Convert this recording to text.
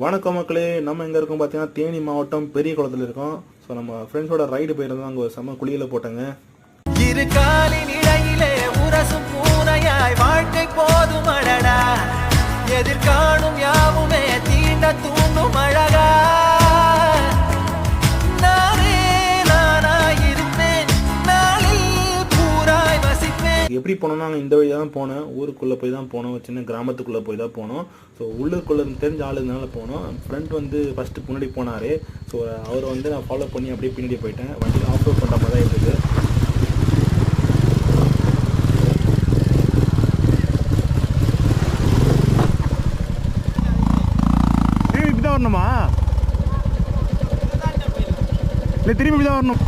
வணக்கம் மக்களே, நம்ம எங்கே இருக்கோம் பார்த்தீங்கன்னா தேனி மாவட்டம் பெரிய குளத்தில் இருக்கோம். ஸோ நம்ம ஃப்ரெண்ட்ஸோட ரைடு போயிருந்தோம். அங்கே ஒரு செம்ம குளியில் போட்டாங்க. இரு காலின் இடையிலே உரசும் பூனையாய் வாழ்க்கை போதும் அழடா, எதிர்காணும் யாவுமே தீண்ட தூண்டும் அழகா. எப்படி போனோம்னா நாங்கள் இந்த வழியாக தான் போனோம். ஊருக்குள்ளே போய் தான் போனோம், சின்ன கிராமத்துக்குள்ளே போய் தான் போனோம். ஸோ உள்ளுக்குள்ளே தெரிஞ்ச ஆளுனால போனோம். ஃப்ரெண்ட் வந்து ஃபஸ்ட்டு முன்னாடி போனார். ஸோ அவரை வந்து நான் ஃபாலோ பண்ணி அப்படியே பின்னாடி போயிட்டேன். வண்டியில் ஆஃப் ரோட் பண்ணுற மாதிரி தான் இருந்தது. திரும்பி இப்படி தான் வரணுமா? இல்லை திரும்பி இப்படி தான் வரணும்.